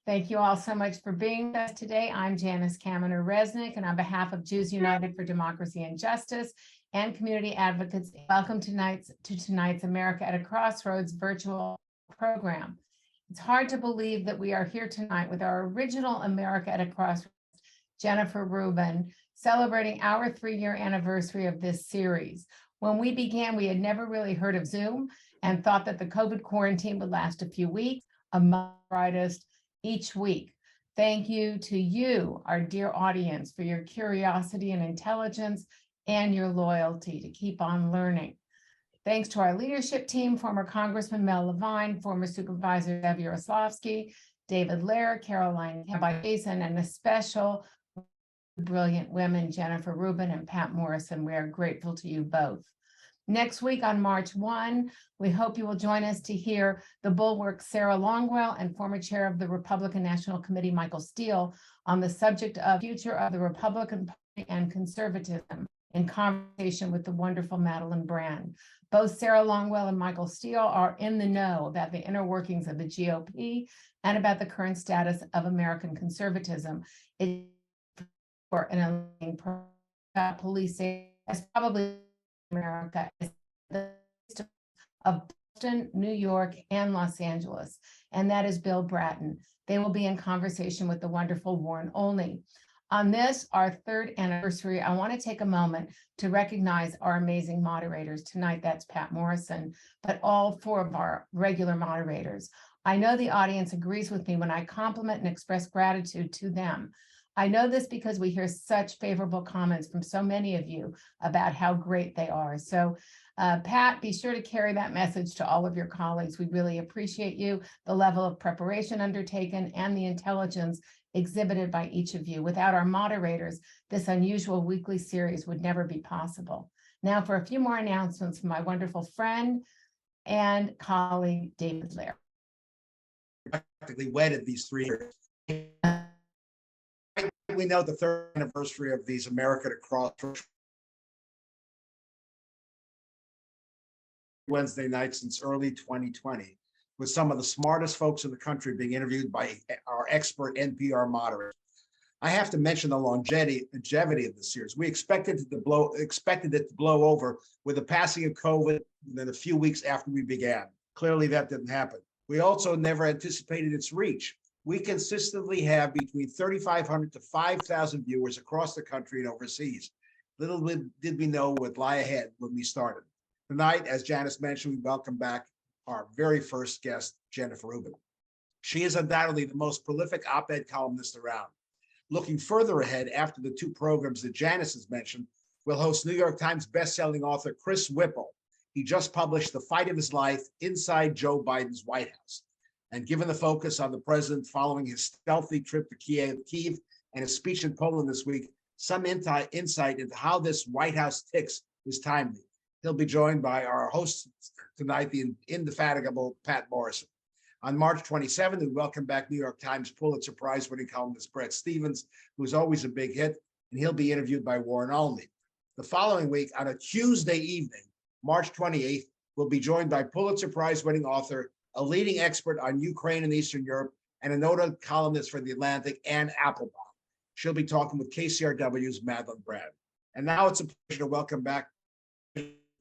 Thank you all so much for being with us today. I'm Janice Kaminer-Resnick, and on behalf of Jews United for Democracy and Justice and community advocates, welcome to tonight's America at a Crossroads virtual program. It's hard to believe that we are here tonight with our original America at a Crossroads, Jennifer Rubin, celebrating our 3-year anniversary of this series. When we began, we had never really heard of Zoom and thought that the COVID quarantine would last a few weeks, a month brightest each week. Thank you to you, our dear audience, for your curiosity and intelligence and your loyalty to keep on learning. Thanks to our leadership team, former Congressman Mel Levine, former Supervisor Zev Yaroslavsky, David Lair, Caroline Jason, and the special brilliant women, Jennifer Rubin and Patt Morrison. We are grateful to you both. Next week on March 1, we hope you will join us to hear the bulwark Sarah Longwell and former chair of the Republican National Committee, Michael Steele, on the subject of future of the Republican Party and conservatism in conversation with the wonderful Madeline Brand. Both Sarah Longwell and Michael Steele are in the know about the inner workings of the GOP and about the current status of American conservatism. It's for an policing as probably America is the of Boston, New York, and Los Angeles, and that is Bill Bratton. They will be in conversation with the wonderful Warren Olney. On this, our 3rd anniversary, I want to take a moment to recognize our amazing moderators. Tonight, that's Patt Morrison, but all 4 of our regular moderators. I know the audience agrees with me when I compliment and express gratitude to them. I know this because we hear such favorable comments from so many of you about how great they are. So Pat, be sure to carry that message to all of your colleagues. We really appreciate you, the level of preparation undertaken, and the intelligence exhibited by each of you. Without our moderators, this unusual weekly series would never be possible. Now for a few more announcements from my wonderful friend and colleague, David Lair. Practically wedded these 3 years. We know the 3rd anniversary of these America at a Crossroads Wednesday night since early 2020, with some of the smartest folks in the country being interviewed by our expert NPR moderators. I have to mention the longevity of the series. We expected it to blow over with the passing of COVID within a few weeks after we began. Clearly, that didn't happen. We also never anticipated its reach. We consistently have between 3,500 to 5,000 viewers across the country and overseas. Little did we know what would lie ahead when we started. Tonight, as Janice mentioned, we welcome back our very first guest, Jennifer Rubin. She is undoubtedly the most prolific op-ed columnist around. Looking further ahead, after the 2 programs that Janice has mentioned, we'll host New York Times bestselling author Chris Whipple. He just published The Fight of His Life, Inside Joe Biden's White House. And given the focus on the president following his stealthy trip to Kyiv and his speech in Poland this week, some insight into how this White House ticks is timely. He'll be joined by our host tonight, the indefatigable Patt Morrison. On March 27th, we welcome back New York Times Pulitzer Prize-winning columnist Bret Stephens, who's always a big hit, and he'll be interviewed by Warren Olney. The following week, on a Tuesday evening, March 28th, we'll be joined by Pulitzer Prize-winning author, a leading expert on Ukraine and Eastern Europe, and a noted columnist for The Atlantic, Ann Applebaum. She'll be talking with KCRW's Madeline Brand. And now it's a pleasure to welcome back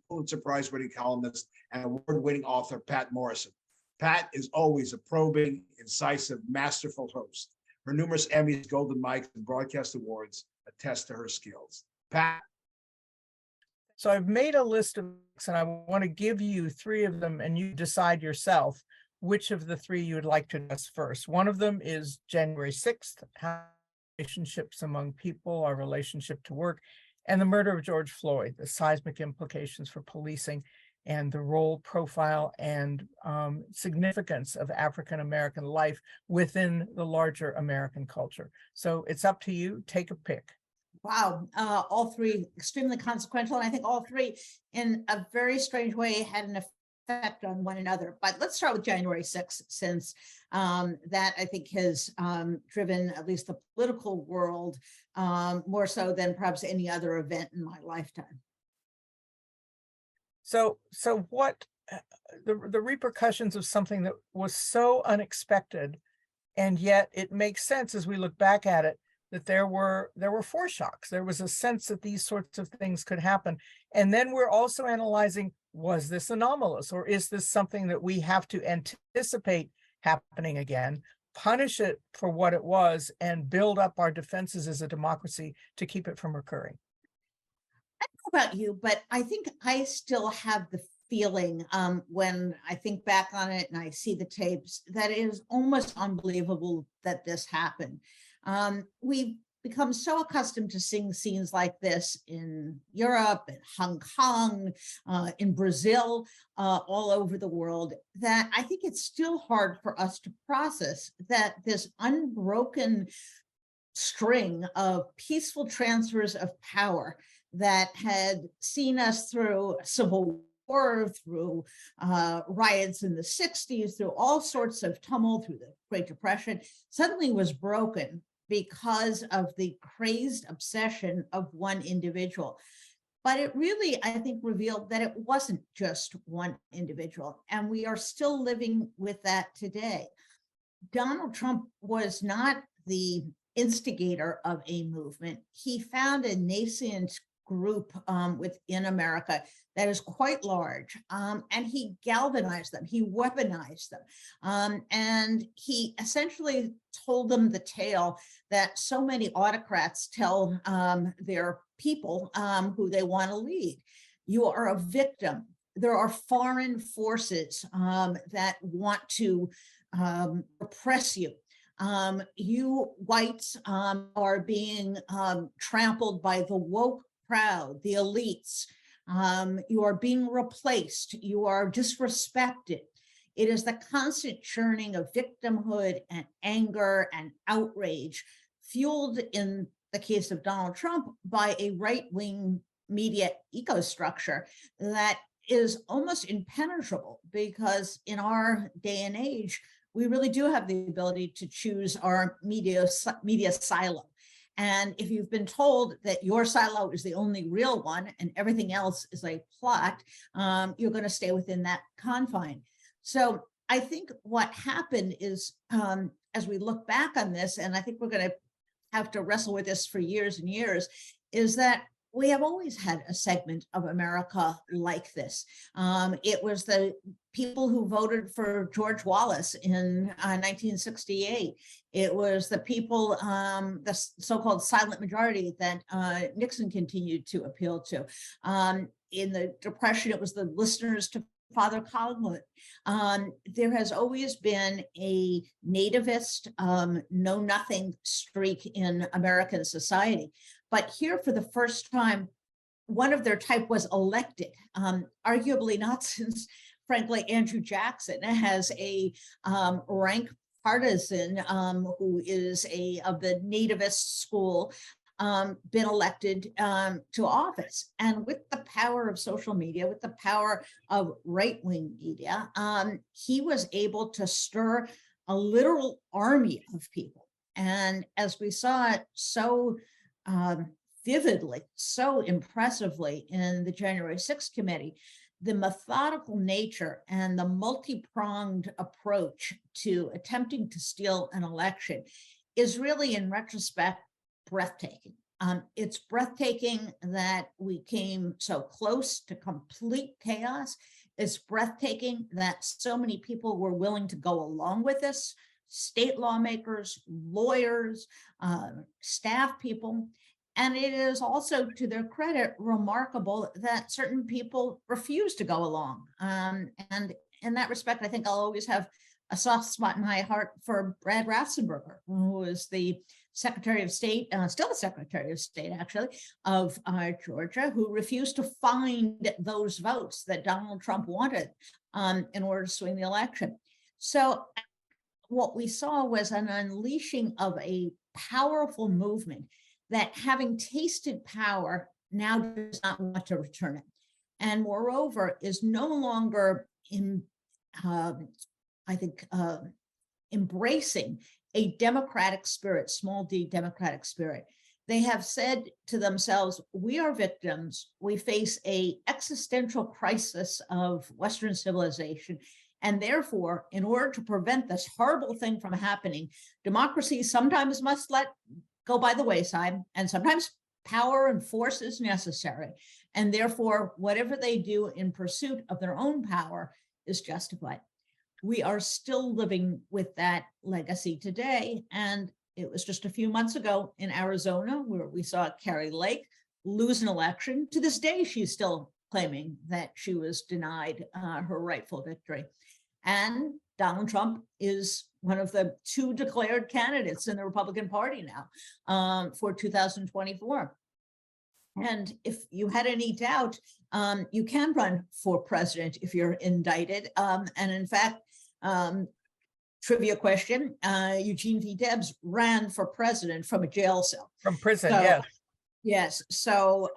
Pulitzer Prize-winning columnist and award-winning author, Patt Morrison. Pat is always a probing, incisive, masterful host. Her numerous Emmys, Golden Mikes, and broadcast awards attest to her skills. Pat. So I've made a list of books, and I want to give you 3 of them, and you decide yourself which of the 3 you would like to address first. One of them is January 6th, How Relationships Among People, Our Relationship to Work, and the murder of George Floyd, the seismic implications for policing and the role, profile, and significance of African-American life within the larger American culture. So it's up to you. Take a pick. Wow, all 3 extremely consequential, and I think all 3 in a very strange way had an effect on one another. But let's start with January 6th, since that I think has driven at least the political world more so than perhaps any other event in my lifetime. So what the repercussions of something that was so unexpected And yet it makes sense as we look back at it that there were foreshocks. There was a sense that these sorts of things could happen. And then we're also analyzing, was this anomalous, or is this something that we have to anticipate happening again, punish it for what it was, and build up our defenses as a democracy to keep it from recurring? I don't know about you, but I think I still have the feeling when I think back on it and I see the tapes that it is almost unbelievable that this happened. We've become so accustomed to seeing scenes like this in Europe, in Hong Kong, in Brazil, all over the world, that I think it's still hard for us to process that this unbroken string of peaceful transfers of power that had seen us through civil war, through riots in the 60s, through all sorts of tumult, through the Great Depression, suddenly was broken because of the crazed obsession of one individual. But it really, I think, revealed that it wasn't just one individual, and we are still living with that today. Donald Trump was not the instigator of a movement. He found a nascent group within America that is quite large, and he galvanized them, he weaponized them, and he essentially told them the tale that so many autocrats tell their people who they want to lead. You are a victim. There are foreign forces that want to oppress you. You whites are being trampled by the woke crowd, the elites. You are being replaced. You are disrespected. It is the constant churning of victimhood and anger and outrage, fueled in the case of Donald Trump by a right-wing media ecostructure that is almost impenetrable, because in our day and age, we really do have the ability to choose our media silo. And if you've been told that your silo is the only real one and everything else is a plot, you're going to stay within that confine. So I think what happened is, as we look back on this, and I think we're going to have to wrestle with this for years and years, is that we have always had a segment of America like this. It was the people who voted for George Wallace in 1968. It was the people, the so-called silent majority that Nixon continued to appeal to. In the Depression, it was the listeners to Father Collingwood. There has always been a nativist, know-nothing streak in American society. But here, for the first time, one of their type was elected, arguably not since, frankly, Andrew Jackson has a rank partisan who is of the nativist school, been elected to office. And with the power of social media, with the power of right-wing media, he was able to stir a literal army of people. And as we saw it so vividly, so impressively in the January 6th committee, the methodical nature and the multi-pronged approach to attempting to steal an election is really, in retrospect, breathtaking. It's breathtaking that we came so close to complete chaos. It's breathtaking that so many people were willing to go along with this: state lawmakers, lawyers, staff people. And it is also, to their credit, remarkable that certain people refuse to go along. And in that respect, I think I'll always have a soft spot in my heart for Brad Raffensperger, who was the Secretary of State, still the Secretary of State, actually, of Georgia, who refused to find those votes that Donald Trump wanted in order to swing the election. So what we saw was an unleashing of a powerful movement that, having tasted power, now does not want to return it. And moreover, is no longer embracing a democratic spirit, small d democratic spirit. They have said to themselves, we are victims. We face an existential crisis of Western civilization, And therefore, in order to prevent this horrible thing from happening, democracy sometimes must let go by the wayside, and sometimes power and force is necessary. And therefore, whatever they do in pursuit of their own power is justified. We are still living with that legacy today. And it was just a few months ago in Arizona where we saw Carrie Lake lose an election. To this day, she's still claiming that she was denied her rightful victory. And Donald Trump is one of the 2 declared candidates in the Republican Party now for 2024. And if you had any doubt, you can run for president if you're indicted. And in fact, trivia question, Eugene V. Debs ran for president from a jail cell. From prison, So, yes. Yes, so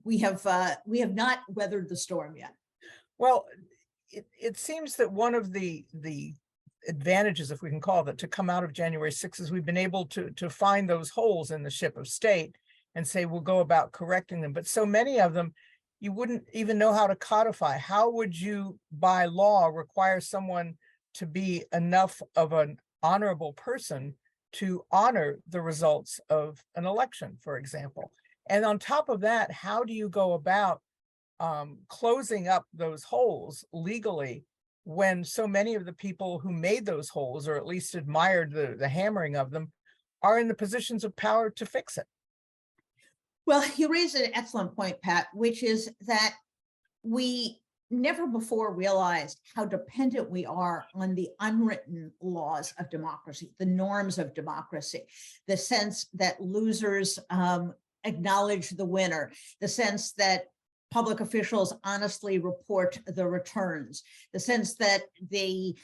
we have not weathered the storm yet. Well, it seems that one of the advantages, if we can call it, to come out of January 6th is we've been able to find those holes in the ship of state and say we'll go about correcting them. But so many of them, you wouldn't even know how to codify. How would you, by law, require someone to be enough of an honorable person to honor the results of an election, for example? And on top of that, how do you go about closing up those holes legally when so many of the people who made those holes, or at least admired the hammering of them, are in the positions of power to fix it? Well, you raised an excellent point, Pat, which is that we never before realized how dependent we are on the unwritten laws of democracy, the norms of democracy, the sense that losers acknowledge the winner, the sense that public officials honestly report the returns, the sense that the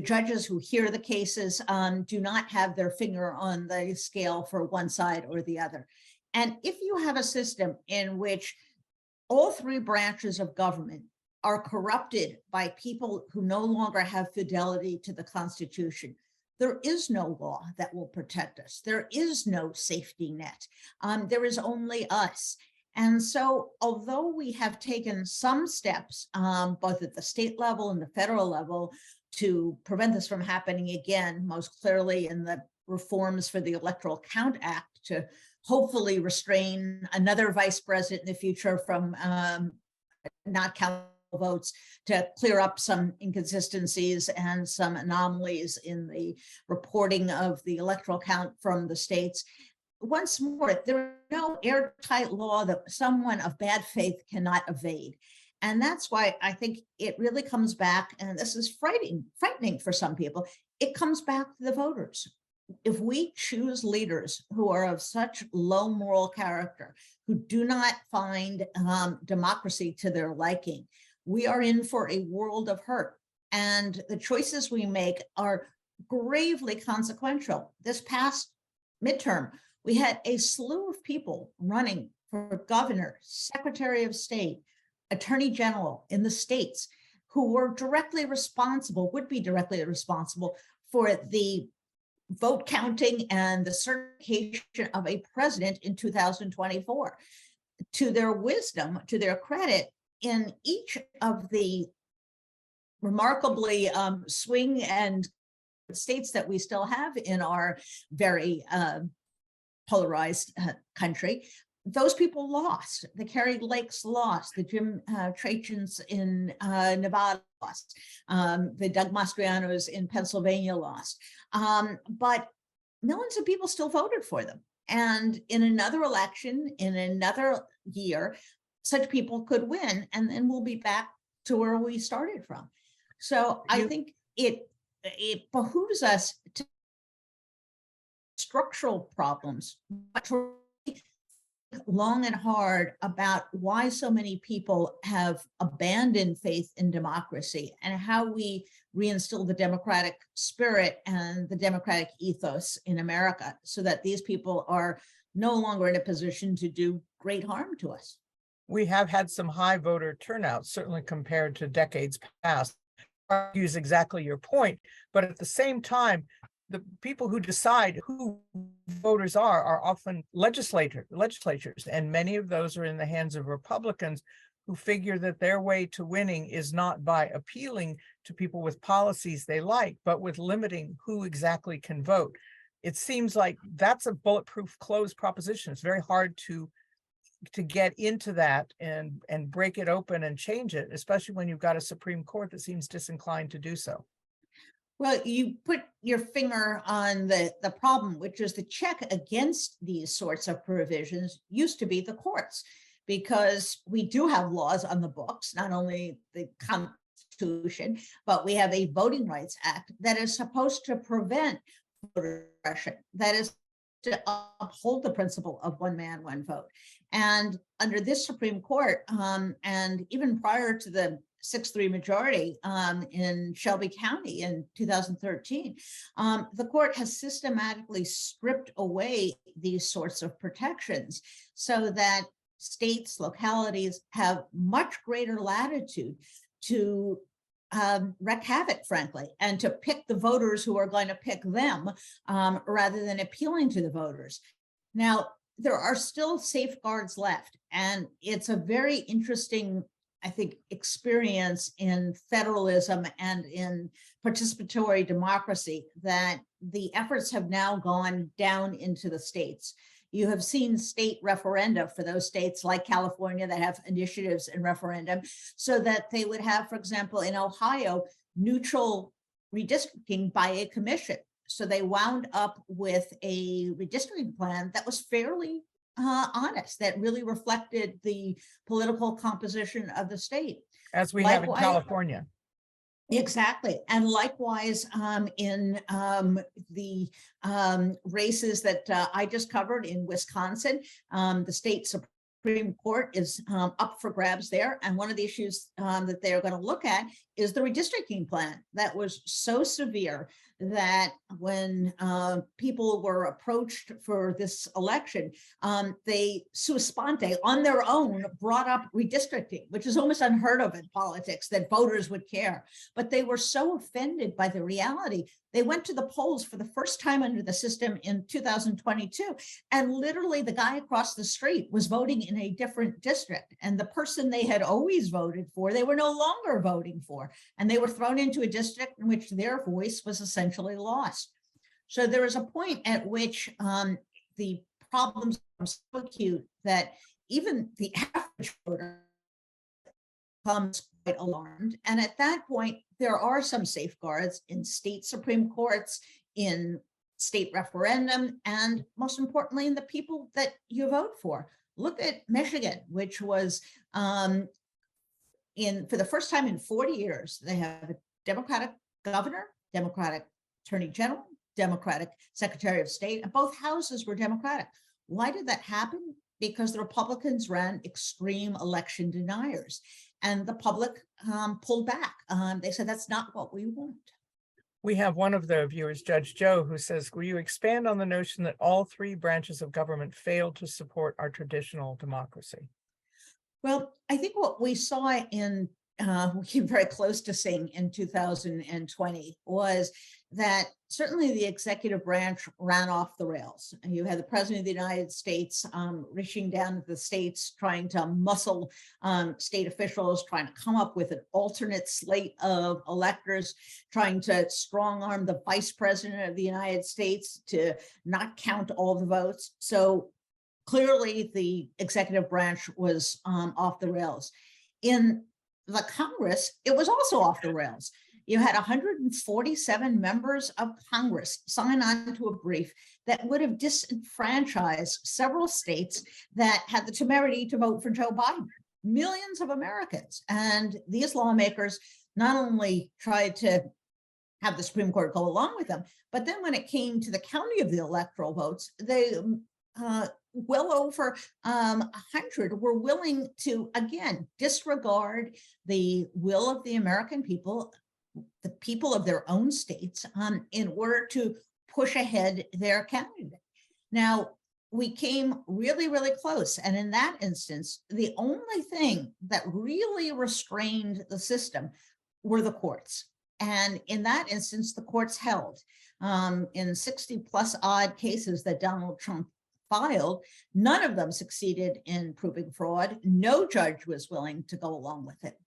judges who hear the cases do not have their finger on the scale for one side or the other. And if you have a system in which all 3 branches of government are corrupted by people who no longer have fidelity to the Constitution, there is no law that will protect us. There is no safety net. There is only us. And so, although we have taken some steps, both at the state level and the federal level, to prevent this from happening again, most clearly in the reforms for the Electoral Count Act to hopefully restrain another vice president in the future from not counting votes, to clear up some inconsistencies and some anomalies in the reporting of the electoral count from the states. Once more, there is no airtight law that someone of bad faith cannot evade. And that's why I think it really comes back, and this is frightening for some people, it comes back to the voters. If we choose leaders who are of such low moral character, who do not find democracy to their liking, we are in for a world of hurt. And the choices we make are gravely consequential. This past midterm, we had a slew of people running for governor, secretary of state, attorney general in the states who were directly responsible, would be directly responsible for the vote counting and the certification of a president in 2024. To their wisdom, to their credit, in each of the remarkably swing and states that we still have in our very polarized country, those people lost. The Carrie Lakes lost. The Jim Trachans in Nevada lost. The Doug Mastrianos in Pennsylvania lost. But millions of people still voted for them. And in another election, in another year, such people could win, and then we'll be back to where we started from. So I think it behooves us to structural problems, but to long and hard about why so many people have abandoned faith in democracy and how we reinstill the democratic spirit and the democratic ethos in America so that these people are no longer in a position to do great harm to us. We have had some high voter turnout, certainly compared to decades past. Argues exactly your point, but at the same time, the people who decide who voters are often legislatures, and many of those are in the hands of Republicans who figure that their way to winning is not by appealing to people with policies they like, but with limiting who exactly can vote. It seems like that's a bulletproof closed proposition. It's very hard to get into that and break it open and change it, especially when you've got a Supreme Court that seems disinclined to do so. Well, you put your finger on the problem, which is the check against these sorts of provisions used to be the courts, because we do have laws on the books, not only the Constitution, but we have a Voting Rights Act that is supposed to prevent voter suppression, that is to uphold the principle of one man, one vote. And under this Supreme Court, and even prior to the 6-3 majority in Shelby County in 2013, the court has systematically stripped away these sorts of protections so that states, localities have much greater latitude to wreak havoc, frankly, and to pick the voters who are going to pick them rather than appealing to the voters. Now, there are still safeguards left, and it's a very interesting, I think, experience in federalism and in participatory democracy that the efforts have now gone down into the states. You have seen state referenda for those states like California that have initiatives in referendum, so that they would have, for example, in Ohio, neutral redistricting by a commission. So they wound up with a redistricting plan that was fairly honest, that really reflected the political composition of the state. As we have in California. Exactly. And likewise, in the races that I just covered in Wisconsin, the state Supreme Court is up for grabs there. And one of the issues that they're going to look at is the redistricting plan that was so severe that when people were approached for this election, they sua sponte, on their own, brought up redistricting, which is almost unheard of in politics, that voters would care. But they were so offended by the reality, they went to the polls for the first time under the system in 2022. And literally the guy across the street was voting in a different district. And the person they had always voted for, they were no longer voting for. And they were thrown into a district in which their voice was essentially lost. So there is a point at which the problems are so acute that even the average voter becomes quite alarmed. And at that point, there are some safeguards in state Supreme Courts, in state referendum, and most importantly, in the people that you vote for. Look at Michigan, which was for the first time in 40 years, they have a Democratic governor, Democratic attorney general, Democratic secretary of state, and both houses were Democratic. Why did that happen? Because the Republicans ran extreme election deniers, and the public pulled back. They said, that's not what we want. We have one of the viewers, Judge Joe, who says, will you expand on the notion that all three branches of government failed to support our traditional democracy? Well, I think what we saw we came very close to seeing in 2020 was that certainly the executive branch ran off the rails. And you had the president of the United States reaching down to the states, trying to muscle state officials, trying to come up with an alternate slate of electors, trying to strong arm the vice president of the United States to not count all the votes. So clearly the executive branch was off the rails. In the Congress, it was also off the rails. You had 147 members of Congress sign on to a brief that would have disenfranchised several states that had the temerity to vote for Joe Biden, millions of Americans. And these lawmakers not only tried to have the Supreme Court go along with them, but then when it came to the counting of the electoral votes, they well over 100 were willing to, again, disregard the will of the American people, the people of their own states, in order to push ahead their candidate. Now, we came really, really close. And in that instance, the only thing that really restrained the system were the courts. And in that instance, the courts held in 60 plus odd cases that Donald Trump filed, none of them succeeded in proving fraud. No judge was willing to go along with it.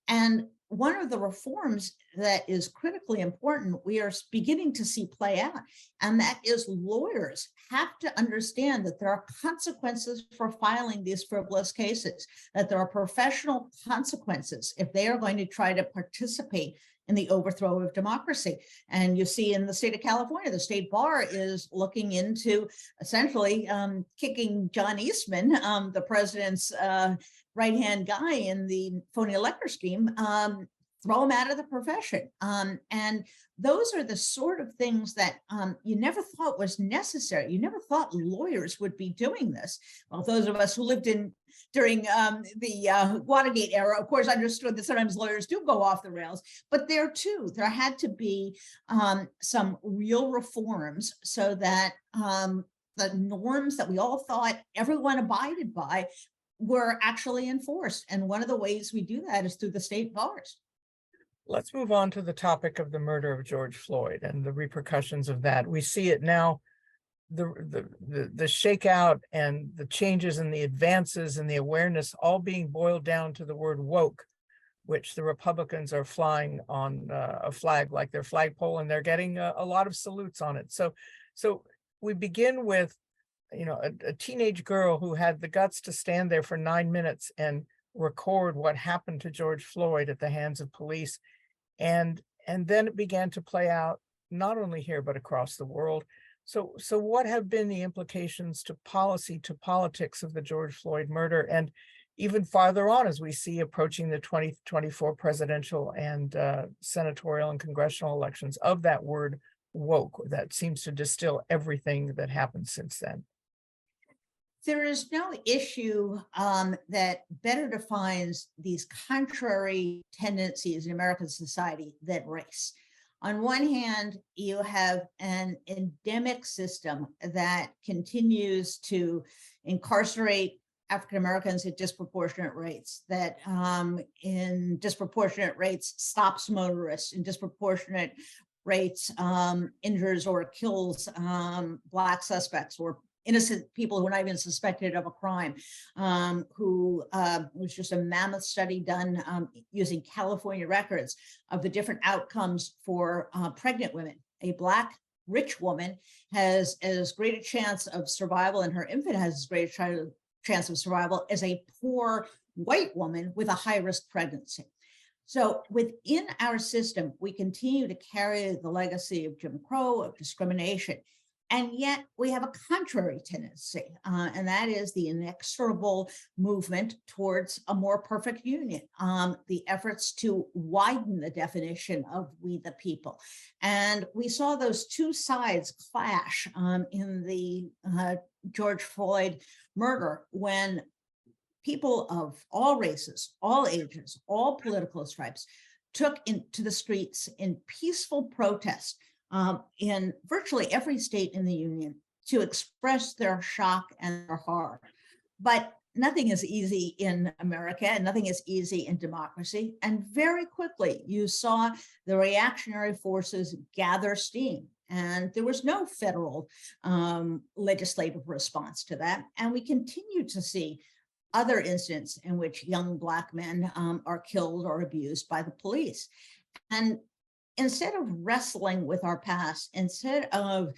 And one of the reforms that is critically important, we are beginning to see play out, and that is lawyers have to understand that there are consequences for filing these frivolous cases, that there are professional consequences if they are going to try to participate in the overthrow of democracy. And you see in the state of California, the state bar is looking into essentially kicking John Eastman, the president's right-hand guy in the phony elector scheme, throw him out of the profession. And those are the sort of things that you never thought was necessary. You never thought lawyers would be doing this. Well, those of us who lived during the Watergate era, of course, understood that sometimes lawyers do go off the rails, but there too, there had to be some real reforms so that the norms that we all thought everyone abided by were actually enforced. And one of the ways we do that is through the state bars. Let's move on to the topic of the murder of George Floyd and the repercussions of that. We see it now, the shakeout and the changes and the advances and the awareness all being boiled down to the word woke, which the Republicans are flying on a flag like their flagpole, and they're getting a lot of salutes on it. So we begin with, you know, a teenage girl who had the guts to stand there for 9 minutes and record what happened to George Floyd at the hands of police. And then it began to play out not only here, but across the world. So what have been the implications to policy, to politics of the George Floyd murder? And even farther on, as we see approaching the 2024 presidential and senatorial and congressional elections, of that word woke that seems to distill everything that happened since then. There is no issue that better defines these contrary tendencies in American society than race. On one hand, you have an endemic system that continues to incarcerate African Americans at disproportionate rates, that in disproportionate rates stops motorists, in disproportionate rates injures or kills Black suspects or innocent people who are not even suspected of a crime, who was just a mammoth study done using California records of the different outcomes for pregnant women. A Black rich woman has as great a chance of survival, and her infant has as great a chance of survival as a poor white woman with a high-risk pregnancy. So within our system, we continue to carry the legacy of Jim Crow, of discrimination. And yet we have a contrary tendency, and that is the inexorable movement towards a more perfect union, the efforts to widen the definition of we the people. And we saw those two sides clash in the George Floyd murder, when people of all races, all ages, all political stripes took into the streets in peaceful protest in virtually every state in the union to express their shock and their horror. But nothing is easy in America, and nothing is easy in democracy. And very quickly, you saw the reactionary forces gather steam. And there was no federal legislative response to that. And we continue to see other incidents in which young Black men are killed or abused by the police. And instead of wrestling with our past, instead of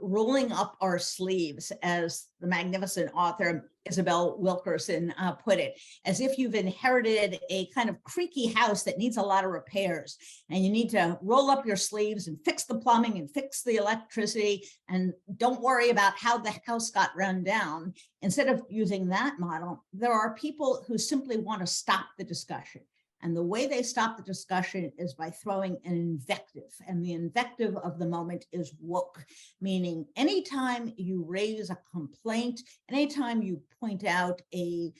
rolling up our sleeves, as the magnificent author Isabel Wilkerson put it, as if you've inherited a kind of creaky house that needs a lot of repairs, and you need to roll up your sleeves and fix the plumbing and fix the electricity, and don't worry about how the house got run down. Instead of using that model, there are people who simply want to stop the discussion. And the way they stop the discussion is by throwing an invective. And the invective of the moment is woke, meaning anytime you raise a complaint, anytime you point out a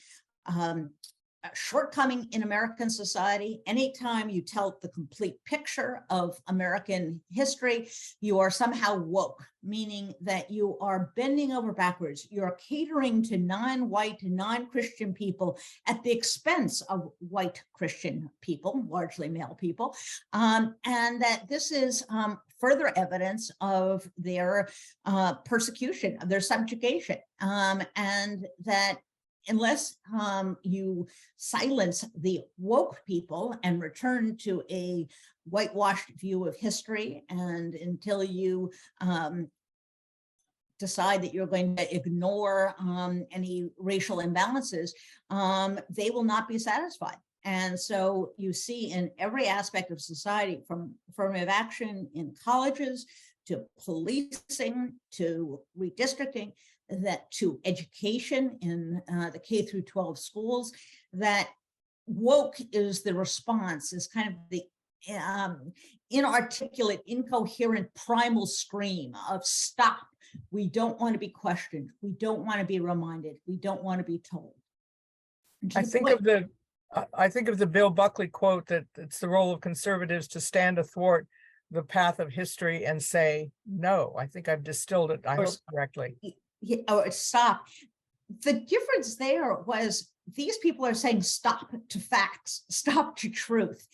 shortcoming in American society, anytime you tell the complete picture of American history, you are somehow woke, meaning that you are bending over backwards. You're catering to non-white, non-Christian people at the expense of white Christian people, largely male people, and that this is further evidence of their persecution, of their subjugation, and that unless you silence the woke people and return to a whitewashed view of history, and until you decide that you're going to ignore any racial imbalances, they will not be satisfied. And so you see in every aspect of society, from affirmative action in colleges to policing to redistricting, that to education in the K through 12 schools, that woke is the response, is kind of the inarticulate, incoherent primal scream of stop. We don't want to be questioned. We don't want to be reminded. We don't want to be told. I think of the Bill Buckley quote that it's the role of conservatives to stand athwart the path of history and say no. I think I've distilled it, I hope, correctly. Or stop. The difference there was these people are saying stop to facts, stop to truth.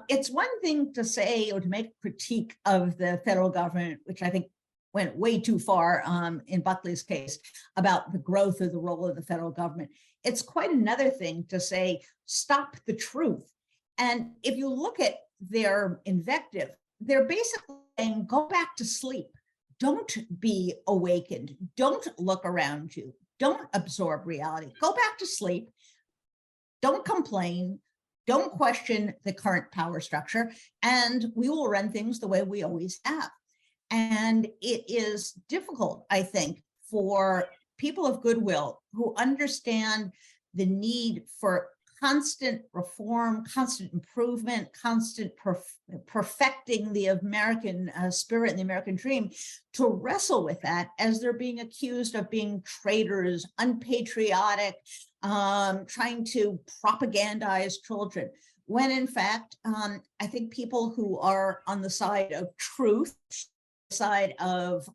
It's one thing to say or to make a critique of the federal government, which I think went way too far in Buckley's case, about the growth of the role of the federal government. It's quite another thing to say, stop the truth. And if you look at their invective, they're basically saying, go back to sleep. Don't be awakened. Don't look around you. Don't absorb reality. Go back to sleep. Don't complain. Don't question the current power structure. And we will run things the way we always have. And it is difficult, I think, for people of goodwill who understand the need for constant reform, constant improvement, constant perfecting the American spirit and the American dream, to wrestle with that as they're being accused of being traitors, unpatriotic, trying to propagandize children. When in fact, I think people who are on the side of truth, side of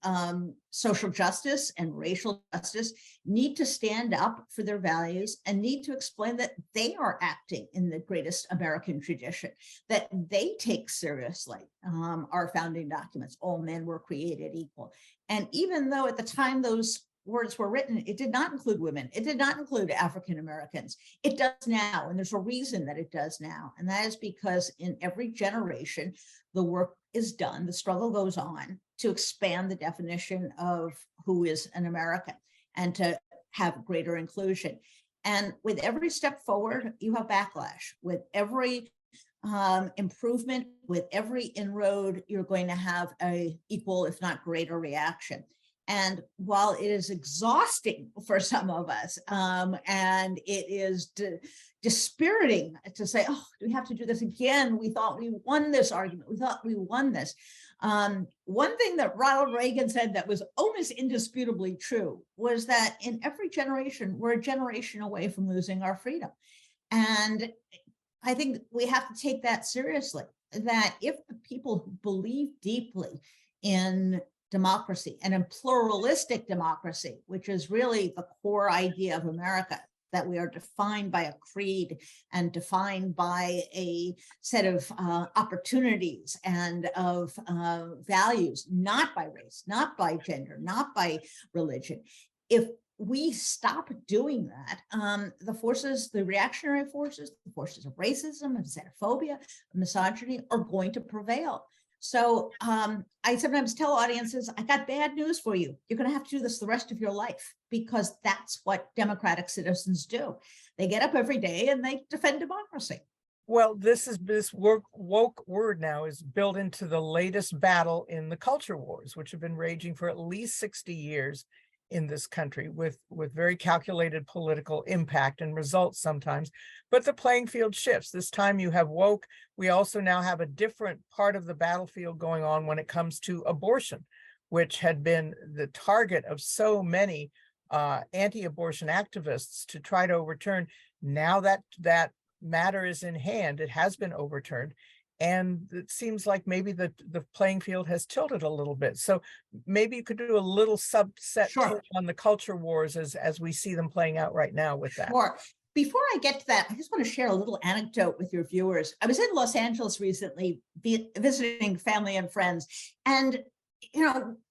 social justice and racial justice, need to stand up for their values and need to explain that they are acting in the greatest American tradition, that they take seriously our founding documents. All men were created equal. And even though at the time those words were written, it did not include women, it did not include African Americans, it does now. And there's a reason that it does now. And that is because in every generation, the work is done, the struggle goes on to expand the definition of who is an American and to have greater inclusion. And with every step forward, you have backlash. With every improvement, with every inroad, you're going to have a equal, if not greater, reaction. And while it is exhausting for some of us, and it is dispiriting to say, oh, do we have to do this again? We thought we won this argument. We thought we won this. One thing that Ronald Reagan said that was almost indisputably true was that in every generation, we're a generation away from losing our freedom. And I think we have to take that seriously, that if the people who believe deeply in democracy and in pluralistic democracy, which is really the core idea of America, that we are defined by a creed and defined by a set of opportunities and of values, not by race, not by gender, not by religion. If we stop doing that, the forces, the reactionary forces, the forces of racism and xenophobia, misogyny are going to prevail. So I sometimes tell audiences, I got bad news for you. You're going to have to do this the rest of your life, because that's what democratic citizens do. They get up every day and they defend democracy. Well, this woke word now is built into the latest battle in the culture wars, which have been raging for at least 60 years in this country, with very calculated political impact and results sometimes. But the playing field shifts. This time you have woke. We also now have a different part of the battlefield going on when it comes to abortion, which had been the target of so many anti-abortion activists to try to overturn. Now that that matter is in hand, it has been overturned. And it seems like maybe the playing field has tilted a little bit. So maybe you could do a little subset Sure. on the culture wars as we see them playing out right now with that. Sure. Before I get to that, I just want to share a little anecdote with your viewers. I was in Los Angeles recently, visiting family and friends, and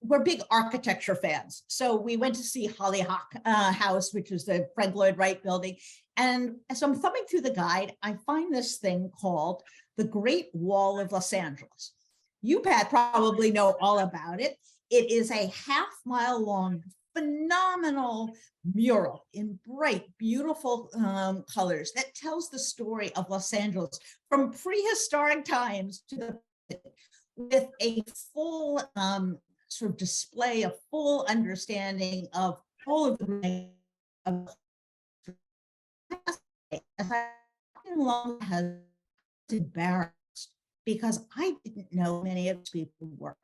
we're big architecture fans. So we went to see Hollyhock House, which is the Frank Lloyd Wright building. And as I'm thumbing through the guide, I find this thing called the Great Wall of Los Angeles. You, Pat, probably know all about it. It is a half-mile long, phenomenal mural in bright, beautiful colors that tells the story of Los Angeles from prehistoric times to the with a full sort of display, a full understanding of all of the as I long has embarrassed because I didn't know many of these people were.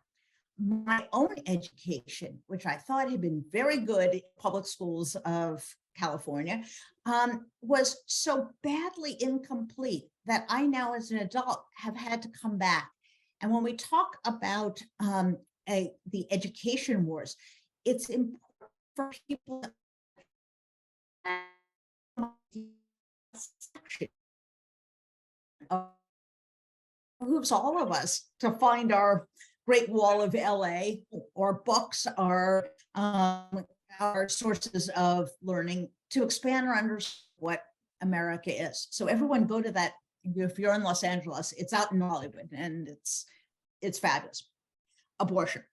My own education, which I thought had been very good in public schools of California, was so badly incomplete that I now as an adult have had to come back. And when we talk about the education wars, it's important for people moves all of us to find our Great Wall of LA, or books, our sources of learning to expand or understand what America is. So everyone go to that. If you're in Los Angeles, it's out in Hollywood, and it's fabulous. Abortion.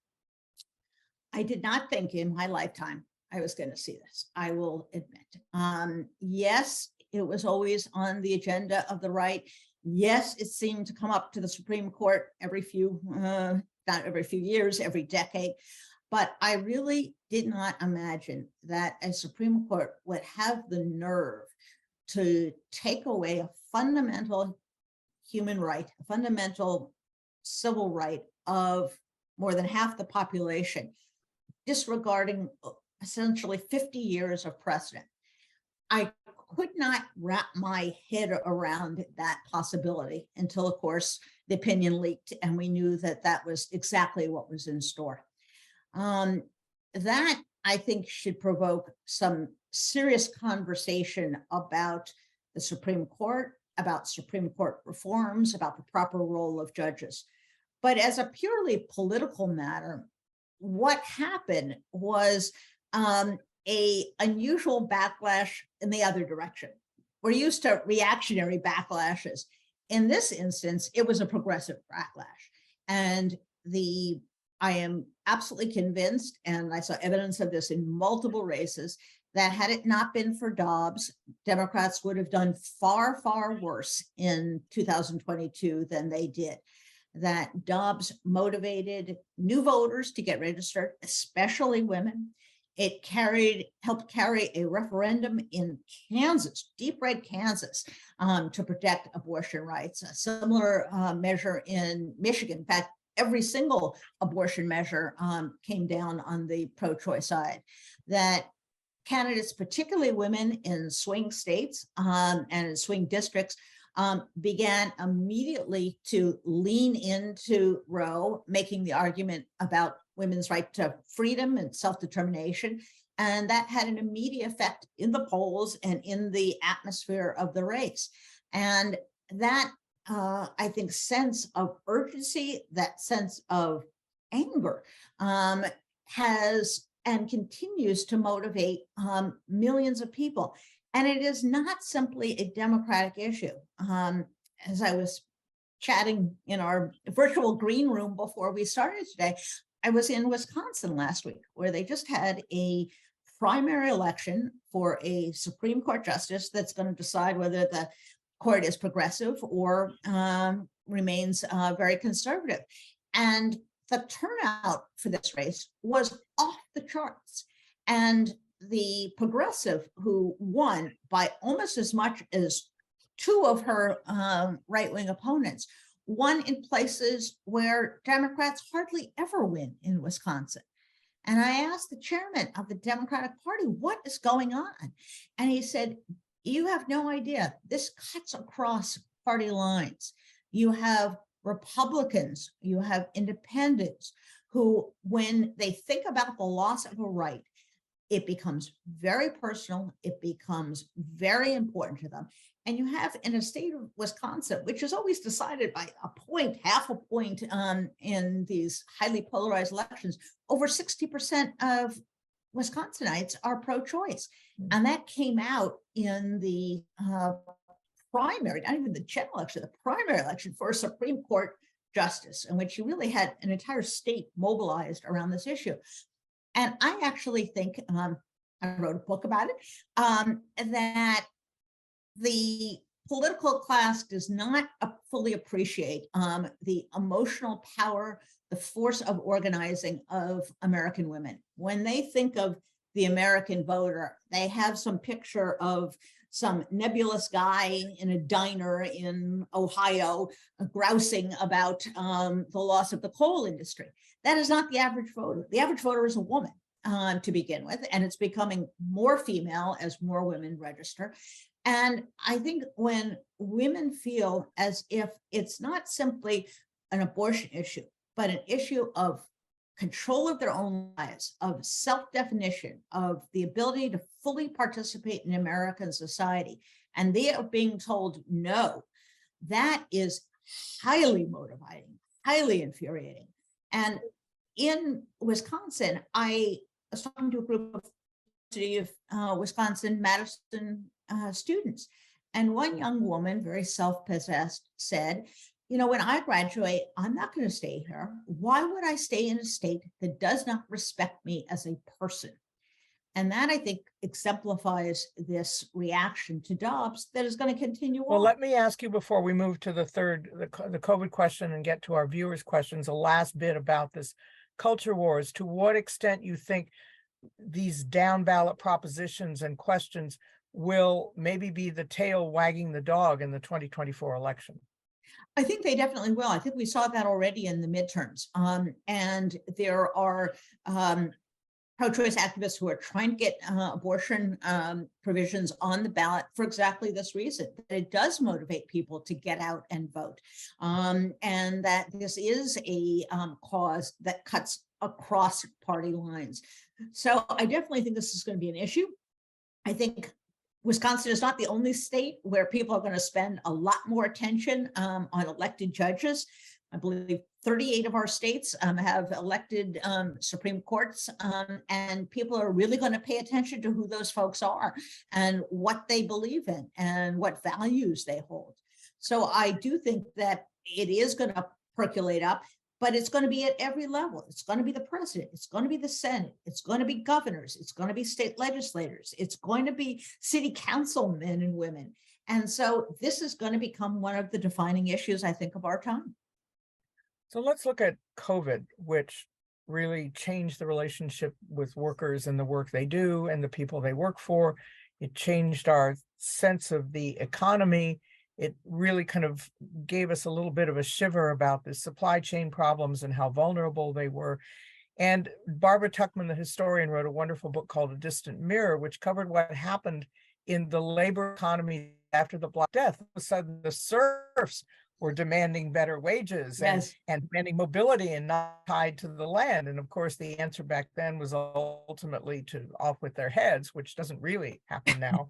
I did not think in my lifetime I was going to see this, I will admit. Yes, it was always on the agenda of the right. Yes, it seemed to come up to the Supreme Court every few, not every few years, every decade. But I really did not imagine that a Supreme Court would have the nerve to take away a fundamental human right, a fundamental civil right of more than half the population, disregarding essentially 50 years of precedent. I could not wrap my head around that possibility until, of course, the opinion leaked and we knew that that was exactly what was in store. That, I think, should provoke some serious conversation about the Supreme Court, about Supreme Court reforms, about the proper role of judges. But as a purely political matter, what happened was a unusual backlash in the other direction. We're used to reactionary backlashes. In this instance, it was a progressive backlash. And I am absolutely convinced, and I saw evidence of this in multiple races, that had it not been for Dobbs, Democrats would have done far, far worse in 2022 than they did. That Dobbs motivated new voters to get registered, especially women. It helped carry a referendum in Kansas, deep red Kansas, to protect abortion rights. A similar measure in Michigan. In fact, every single abortion measure came down on the pro-choice side. That candidates, particularly women in swing states and in swing districts, began immediately to lean into Roe, making the argument about women's right to freedom and self-determination. And that had an immediate effect in the polls and in the atmosphere of the race. And that, I think, sense of urgency, that sense of anger has and continues to motivate millions of people. And it is not simply a Democratic issue. As I was chatting in our virtual green room before we started today, I was in Wisconsin last week, where they just had a primary election for a Supreme Court justice that's going to decide whether the court is progressive or remains very conservative. And the turnout for this race was off the charts. And the progressive who won by almost as much as two of her right-wing opponents won in places where Democrats hardly ever win in Wisconsin. And I asked the chairman of the Democratic Party, what is going on? And he said, you have no idea. This cuts across party lines. You have Republicans, you have independents who, when they think about the loss of a right, it becomes very personal, it becomes very important to them. And you have in a state of Wisconsin, which is always decided by a point, half a point in these highly polarized elections, over 60% of Wisconsinites are pro-choice. And that came out in the primary, not even the general election, the primary election for a Supreme Court justice, in which you really had an entire state mobilized around this issue. And I actually think, I wrote a book about it, that the political class does not fully appreciate the emotional power, the force of organizing of American women. When they think of the American voter, they have some picture of some nebulous guy in a diner in Ohio grousing about the loss of the coal industry. That is not the average voter. The average voter is a woman to begin with, and it's becoming more female as more women register. And I think when women feel as if it's not simply an abortion issue, but an issue of control of their own lives, of self-definition, of the ability to fully participate in American society, and they are being told no, that is highly motivating, highly infuriating. And in Wisconsin, I was talking to a group of Wisconsin-Madison students, and one young woman, very self-possessed, said, you know, when I graduate, I'm not going to stay here. Why would I stay in a state that does not respect me as a person? And that, I think, exemplifies this reaction to Dobbs that is going to continue on. Well, let me ask you before we move to the COVID question and get to our viewers' questions, a last bit about this culture wars. To what extent you think these down ballot propositions and questions will maybe be the tail wagging the dog in the 2024 election? I think they definitely will. I think we saw that already in the midterms. And there are pro-choice activists who are trying to get abortion provisions on the ballot for exactly this reason, that it does motivate people to get out and vote. And that this is a cause that cuts across party lines. So I definitely think this is going to be an issue. I think Wisconsin is not the only state where people are going to spend a lot more attention on elected judges. I believe 38 of our states have elected Supreme Courts, and people are really going to pay attention to who those folks are and what they believe in and what values they hold. So I do think that it is going to percolate up, but it's going to be at every level. It's going to be the president. It's going to be the Senate. It's going to be governors. It's going to be state legislators. It's going to be city council men and women. And so this is going to become one of the defining issues, I think, of our time. So let's look at COVID, which really changed the relationship with workers and the work they do and the people they work for. It changed our sense of the economy. It really kind of gave us a little bit of a shiver about the supply chain problems and how vulnerable they were. And Barbara Tuchman, the historian, wrote a wonderful book called A Distant Mirror, which covered what happened in the labor economy after the Black Death. All of a sudden, the serfs were demanding better wages and demanding mobility and not tied to the land. And of course, the answer back then was ultimately to off with their heads, which doesn't really happen now.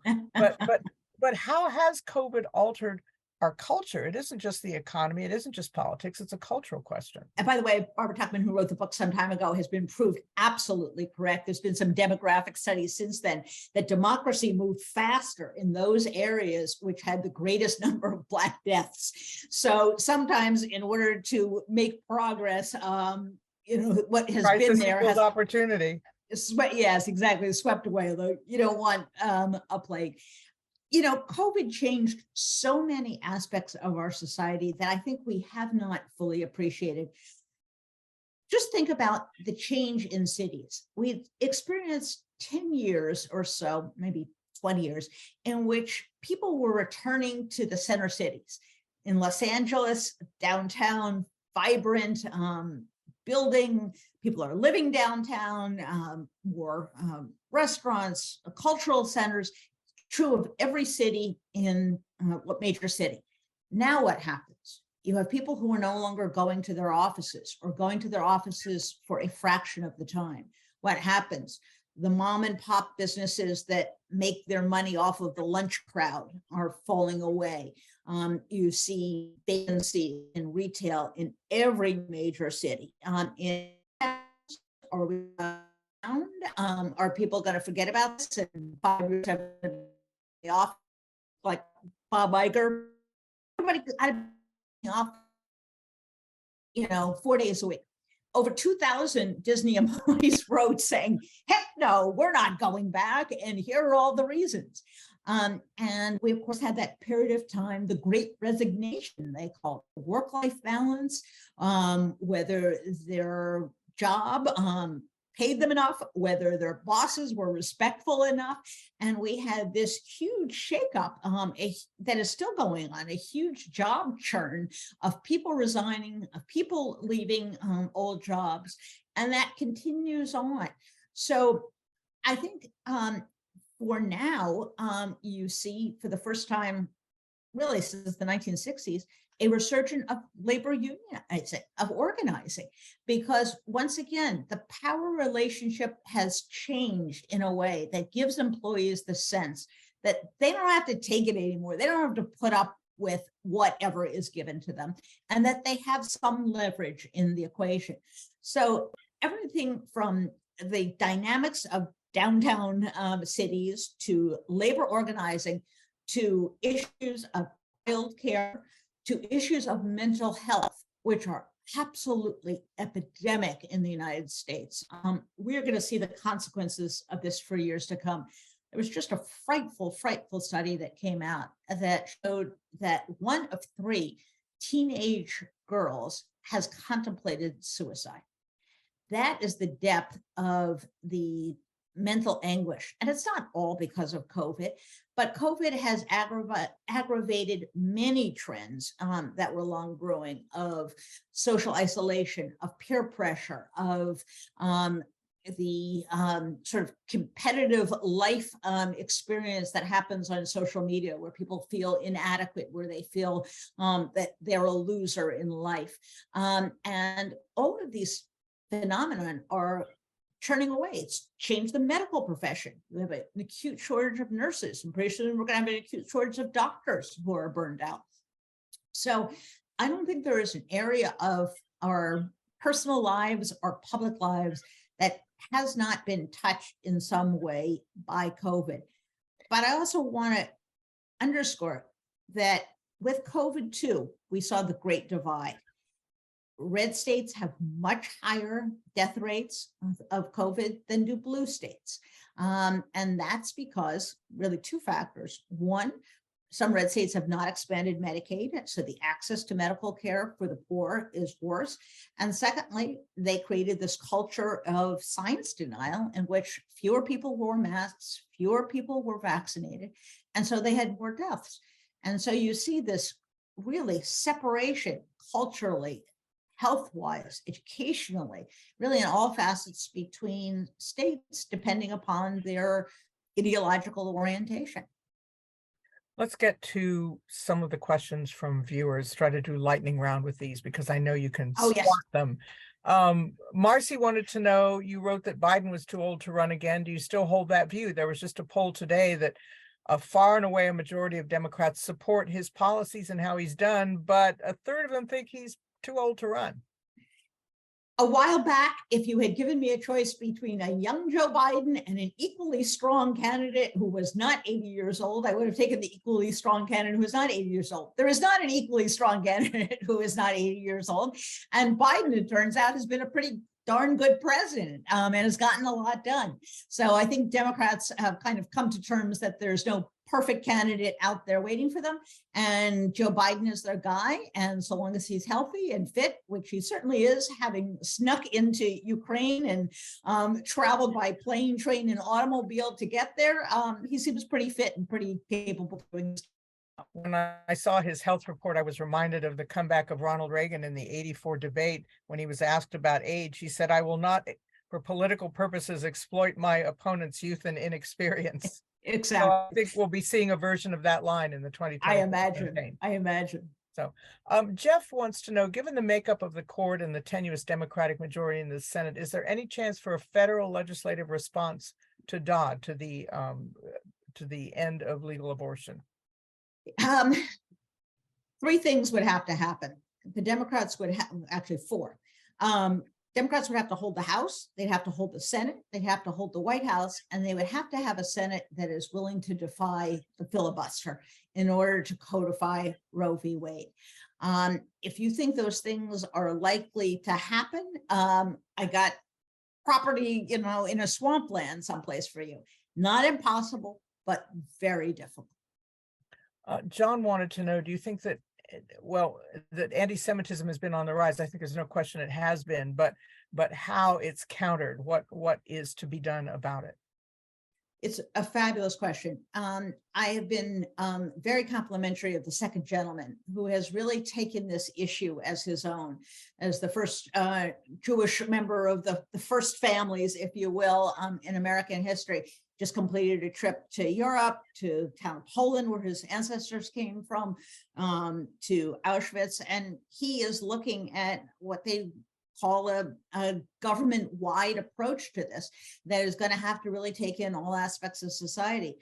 But how has COVID altered our culture? It isn't just the economy. It isn't just politics. It's a cultural question. And by the way, Barbara Tuchman, who wrote the book some time ago, has been proved absolutely correct. There's been some demographic studies since then that democracy moved faster in those areas which had the greatest number of Black deaths. So sometimes in order to make progress, what has been there has opportunity. Yes, exactly. Swept away. Though you don't want a plague. COVID changed so many aspects of our society that I think we have not fully appreciated. Just think about the change in cities. We've experienced 10 years or so, maybe 20 years, in which people were returning to the center cities. In Los Angeles, downtown, vibrant, building, people are living downtown, more restaurants, cultural centers. True of every city in what major city. Now what happens? You have people who are no longer going to their offices or going to their offices for a fraction of the time. What happens? The mom and pop businesses that make their money off of the lunch crowd are falling away. You see vacancy in retail in every major city. Are we around? Are people going to forget about this and 5 years have been off like Bob Iger? Everybody off, 4 days a week. Over 2,000 Disney employees wrote saying, heck no, we're not going back. And here are all the reasons. And we, of course, had that period of time, the great resignation, they call it, work-life balance, whether their job paid them enough, whether their bosses were respectful enough. And we had this huge shakeup that is still going on, a huge job churn of people resigning, of people leaving old jobs, and that continues on. So I think for now, you see for the first time, really since the 1960s, a resurgence of labor union, I'd say, of organizing, because once again, the power relationship has changed in a way that gives employees the sense that they don't have to take it anymore. They don't have to put up with whatever is given to them, and that they have some leverage in the equation. So everything from the dynamics of downtown cities to labor organizing, to issues of childcare, to issues of mental health, which are absolutely epidemic in the United States. We're going to see the consequences of this for years to come. There was just a frightful, frightful study that came out that showed that 1 of 3 teenage girls has contemplated suicide. That is the depth of the mental anguish. And it's not all because of COVID, but COVID has aggravated many trends that were long brewing, of social isolation, of peer pressure, of the sort of competitive life experience that happens on social media, where people feel inadequate, where they feel that they're a loser in life. And all of these phenomenon are churning away. It's changed the medical profession. We have an acute shortage of nurses, and pretty soon we're going to have an acute shortage of doctors who are burned out. So I don't think there is an area of our personal lives or public lives that has not been touched in some way by COVID. But I also want to underscore that with COVID too, we saw the great divide. Red states have much higher death rates of COVID than do blue states. And that's because really 2 factors. One, some red states have not expanded Medicaid, so the access to medical care for the poor is worse. And secondly, they created this culture of science denial in which fewer people wore masks, fewer people were vaccinated, and so they had more deaths. And so you see this really separation culturally, health-wise, educationally, really in all facets between states, depending upon their ideological orientation. Let's get to some of the questions from viewers. Try to do lightning round with these because I know you can Oh, spot yes. them. Marcy wanted to know, you wrote that Biden was too old to run again. Do you still hold that view? There was just a poll today that far and away a majority of Democrats support his policies and how he's done, but a third of them think he's too old to run. A while back, if you had given me a choice between a young Joe Biden and an equally strong candidate who was not 80 years old, I would have taken the equally strong candidate who is not 80 years old. There is not an equally strong candidate who is not 80 years old. And Biden, it turns out, has been a pretty darn good president and has gotten a lot done. So I think Democrats have kind of come to terms that there's no perfect candidate out there waiting for them. And Joe Biden is their guy. And so long as he's healthy and fit, which he certainly is, having snuck into Ukraine and traveled by plane, train, and automobile to get there, he seems pretty fit and pretty capable of doing this. When I saw his health report, I was reminded of the comeback of Ronald Reagan in the '84 debate when he was asked about age. He said, "I will not, for political purposes, exploit my opponent's youth and inexperience." Exactly. So I think we'll be seeing a version of that line in the 2020 campaign. I imagine. So Jeff wants to know, given the makeup of the court and the tenuous Democratic majority in the Senate, is there any chance for a federal legislative response Dodd, to the end of legal abortion? Three things would have to happen. The Democrats would have, actually four. Democrats would have to hold the House, they'd have to hold the Senate, they'd have to hold the White House, and they would have to have a Senate that is willing to defy the filibuster in order to codify Roe v. Wade. If you think those things are likely to happen, I got property, in a swampland someplace for you. Not impossible, but very difficult. John wanted to know, do you think that, well, that anti-Semitism has been on the rise? I think there's no question it has been, but how it's countered, what is to be done about it? It's a fabulous question. I have been very complimentary of the second gentleman, who has really taken this issue as his own, as the first Jewish member of the first families, if you will, in American history. Just completed a trip to Europe, to town Poland, where his ancestors came from, to Auschwitz. And he is looking at what they call a government-wide approach to this that is going to have to really take in all aspects of society.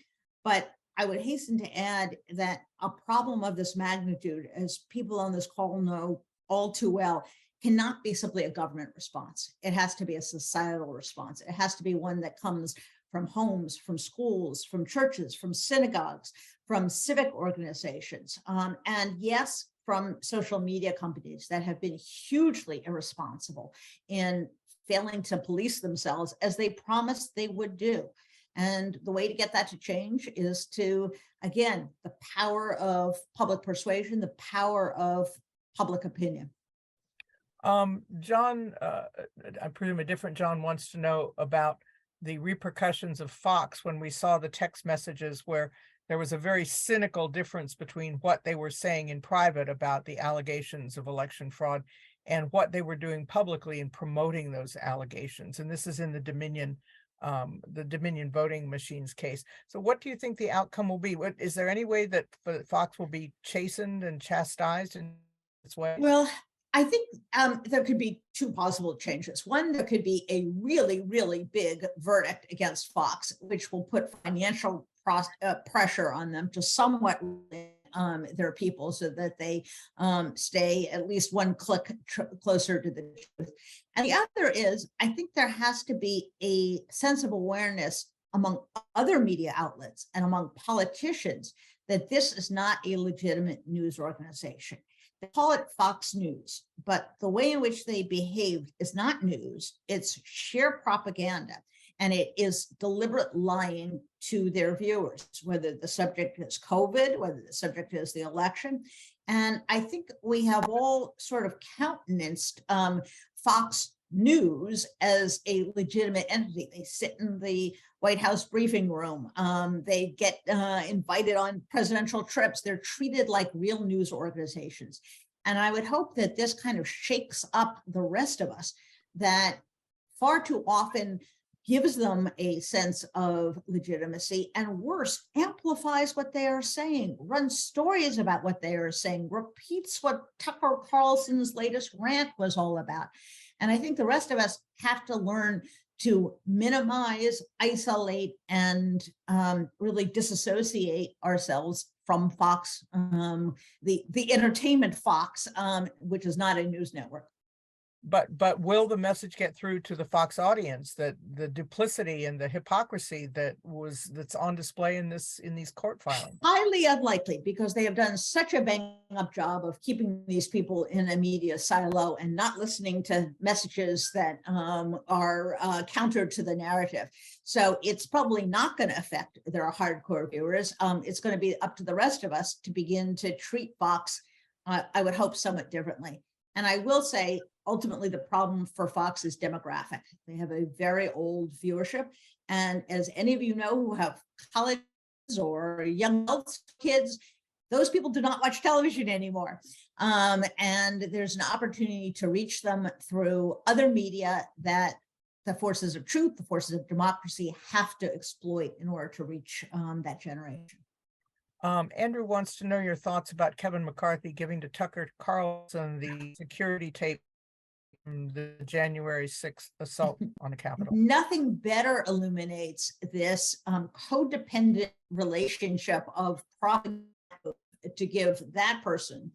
But I would hasten to add that a problem of this magnitude, as people on this call know all too well, cannot be simply a government response. It has to be a societal response. It has to be one that comes from homes, from schools, from churches, from synagogues, from civic organizations, and yes, from social media companies that have been hugely irresponsible in failing to police themselves as they promised they would do. And the way to get that to change is to, again, the power of public persuasion, the power of public opinion. John, I presume a different John wants to know about the repercussions of Fox when we saw the text messages where there was a very cynical difference between what they were saying in private about the allegations of election fraud and what they were doing publicly in promoting those allegations. And this is in the Dominion voting machines case. So what do you think the outcome will be? Is there any way that Fox will be chastened and chastised in this way? Well, I think there could be two possible changes. One, there could be a really, really big verdict against Fox, which will put financial pressure on them to somewhat their people so that they stay at least one click closer to the truth. And the other is, I think there has to be a sense of awareness among other media outlets and among politicians that this is not a legitimate news organization. They call it Fox News, but the way in which they behaved is not news, it's sheer propaganda. And it is deliberate lying to their viewers, whether the subject is COVID, whether the subject is the election. And I think we have all sort of countenanced Fox News as a legitimate entity. They sit in the White House briefing room. They get invited on presidential trips. They're treated like real news organizations. And I would hope that this kind of shakes up the rest of us, that far too often gives them a sense of legitimacy, and worse, amplifies what they are saying, runs stories about what they are saying, repeats what Tucker Carlson's latest rant was all about. And I think the rest of us have to learn to minimize, isolate, and really disassociate ourselves from Fox, the entertainment Fox, which is not a news network. But will the message get through to the Fox audience that the duplicity and the hypocrisy that's on display in these court filings? Highly unlikely, because they have done such a bang-up job of keeping these people in a media silo and not listening to messages that are counter to the narrative. So it's probably not going to affect their hardcore viewers. It's going to be up to the rest of us to begin to treat Fox, I would hope, somewhat differently. And I will say, ultimately, the problem for Fox is demographic. They have a very old viewership. And as any of you know who have college or young adults, kids, those people do not watch television anymore. And there's an opportunity to reach them through other media that the forces of truth, the forces of democracy have to exploit in order to reach that generation. Andrew wants to know your thoughts about Kevin McCarthy giving to Tucker Carlson the security tape the January 6th assault on the Capitol? Nothing better illuminates this codependent relationship of propaganda to give that person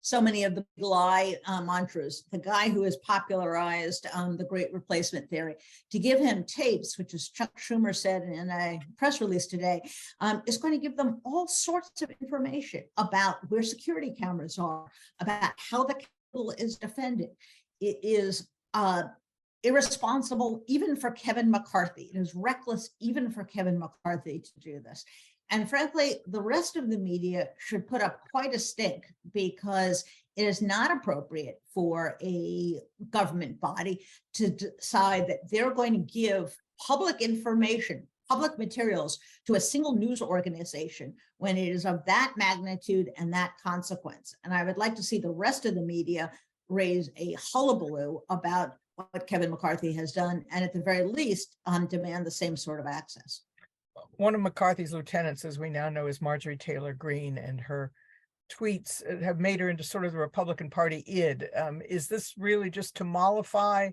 so many of the lie mantras, the guy who has popularized the Great Replacement theory, to give him tapes, which is Chuck Schumer said in a press release today, is going to give them all sorts of information about where security cameras are, about how the Capitol is defended. It is irresponsible even for Kevin McCarthy. It is reckless even for Kevin McCarthy to do this. And frankly, the rest of the media should put up quite a stink, because it is not appropriate for a government body to decide that they're going to give public information, public materials to a single news organization when it is of that magnitude and that consequence. And I would like to see the rest of the media raise a hullabaloo about what Kevin McCarthy has done, and at the very least, demand the same sort of access. One of McCarthy's lieutenants, as we now know, is Marjorie Taylor Greene, and her tweets have made her into sort of the Republican Party id. Is this really just to mollify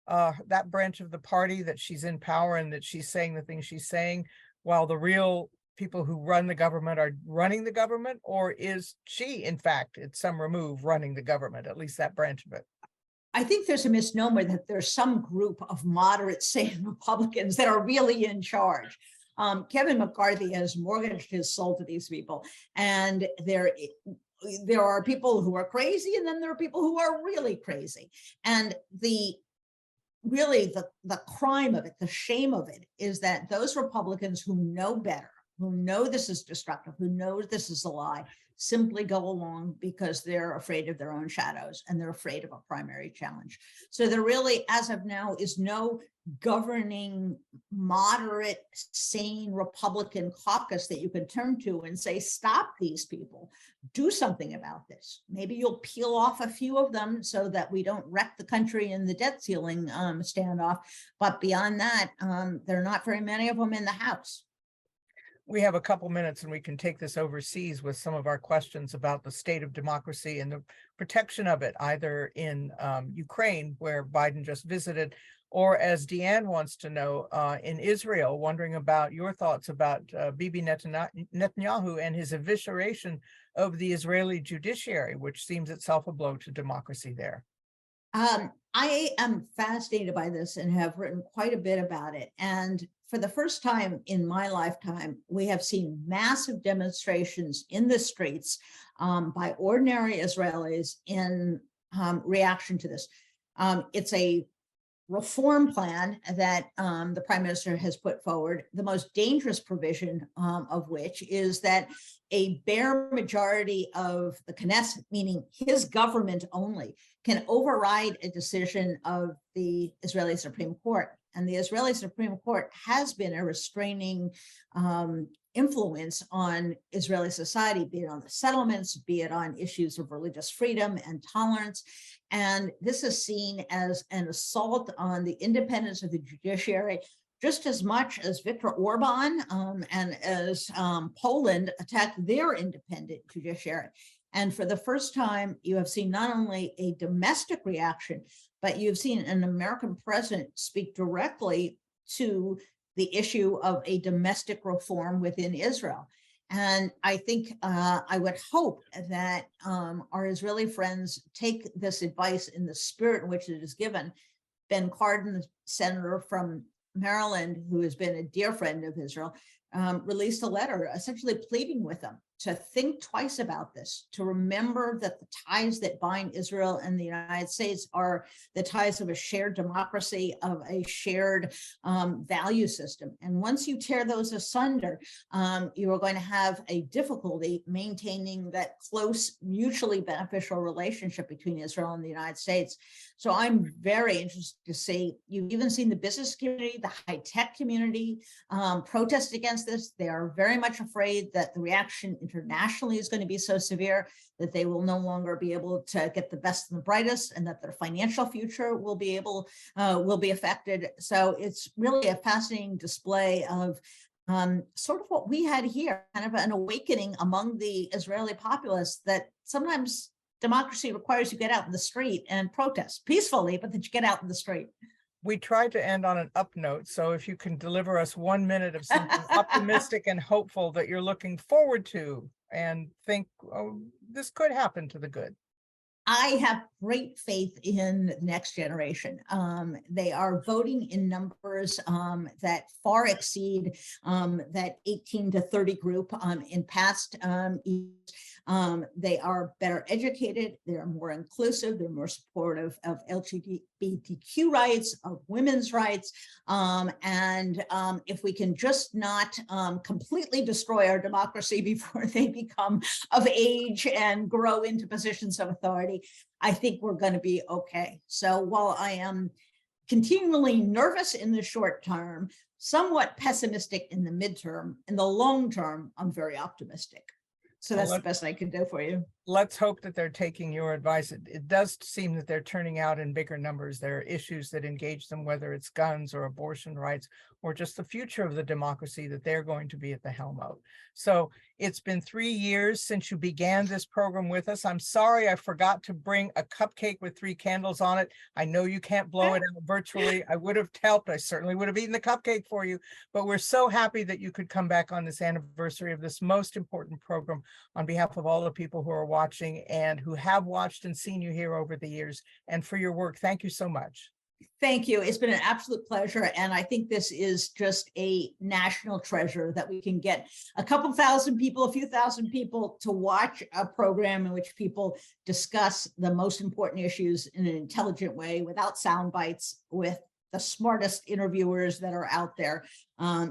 that branch of the party, that she's in power and that she's saying the things she's saying, while the real people who run the government are running the government? Or is she, in fact, at some remove, running the government, at least that branch of it? I think there's a misnomer that there's some group of moderate, sane Republicans that are really in charge. Kevin McCarthy has mortgaged his soul to these people, and there are people who are crazy, and then there are people who are really crazy. And the crime of it, the shame of it, is that those Republicans who know better, who know this is destructive, who know this is a lie, simply go along because they're afraid of their own shadows and they're afraid of a primary challenge. So there really, as of now, is no governing, moderate, sane Republican caucus that you can turn to and say, stop these people, do something about this. Maybe you'll peel off a few of them so that we don't wreck the country in the debt ceiling standoff. But beyond that, there are not very many of them in the House. We have a couple minutes and we can take this overseas with some of our questions about the state of democracy and the protection of it, either in Ukraine, where Biden just visited, or, as Deanne wants to know, in Israel, wondering about your thoughts about Bibi Netanyahu and his evisceration of the Israeli judiciary, which seems itself a blow to democracy there. I am fascinated by this and have written quite a bit about it. And for the first time in my lifetime, we have seen massive demonstrations in the streets by ordinary Israelis in reaction to this. It's a reform plan that the prime minister has put forward, the most dangerous provision of which is that a bare majority of the Knesset, meaning his government only, can override a decision of the Israeli Supreme Court. And the Israeli Supreme Court has been a restraining influence on Israeli society, be it on the settlements, be it on issues of religious freedom and tolerance. And this is seen as an assault on the independence of the judiciary, just as much as Viktor Orban and as Poland attacked their independent judiciary. And for the first time, you have seen not only a domestic reaction, but you've seen an American president speak directly to the issue of a domestic reform within Israel. And I think I would hope that our Israeli friends take this advice in the spirit in which it is given. Ben Cardin, the senator from Maryland, who has been a dear friend of Israel, released a letter essentially pleading with them to think twice about this, to remember that the ties that bind Israel and the United States are the ties of a shared democracy, of a shared value system. And once you tear those asunder, you are going to have a difficulty maintaining that close, mutually beneficial relationship between Israel and the United States. So I'm very interested to see, you've even seen the business community, the high-tech community protest against this. They are very much afraid that the reaction internationally is going to be so severe that they will no longer be able to get the best and the brightest, and that their financial future will be affected. So it's really a fascinating display of sort of what we had here, kind of an awakening among the Israeli populace that sometimes democracy requires you get out in the street and protest peacefully, but that you get out in the street. We tried to end on an up note, so if you can deliver us 1 minute of something optimistic and hopeful that you're looking forward to and think, oh, this could happen to the good. I have great faith in the next generation. They are voting in numbers that far exceed that 18 to 30 group in past years. They are better educated, they're more inclusive, they're more supportive of LGBTQ rights, of women's rights. And if we can just not completely destroy our democracy before they become of age and grow into positions of authority, I think we're going to be okay. So while I am continually nervous in the short term, somewhat pessimistic in the midterm, in the long term, I'm very optimistic. So that's the best I can do for you. Let's hope that they're taking your advice. It does seem that they're turning out in bigger numbers. There are issues that engage them, whether it's guns or abortion rights, or just the future of the democracy that they're going to be at the helm of. So it's been 3 years since you began this program with us. I'm sorry I forgot to bring a cupcake with 3 candles on it. I know you can't blow it out virtually. I would have helped. I certainly would have eaten the cupcake for you, but we're so happy that you could come back on this anniversary of this most important program on behalf of all the people who are watching and who have watched and seen you here over the years, and for your work. Thank you so much. Thank you. It's been an absolute pleasure. And I think this is just a national treasure that we can get a couple thousand people, a few thousand people to watch a program in which people discuss the most important issues in an intelligent way, without sound bites, with the smartest interviewers that are out there.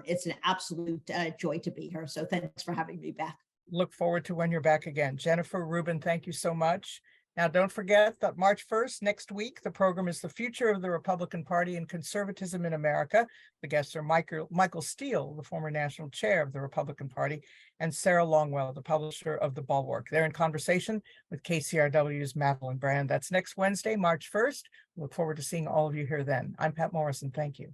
It's an absolute joy to be here. So thanks for having me back. Look forward to when you're back again. Jennifer Rubin, thank you so much. Now, don't forget that March 1st, next week, the program is The Future of the Republican Party and Conservatism in America. The guests are Michael Steele, the former national chair of the Republican Party, and Sarah Longwell, the publisher of The Bulwark. They're in conversation with KCRW's Madeline Brand. That's next Wednesday, March 1st. Look forward to seeing all of you here then. I'm Pat Morrison. Thank you.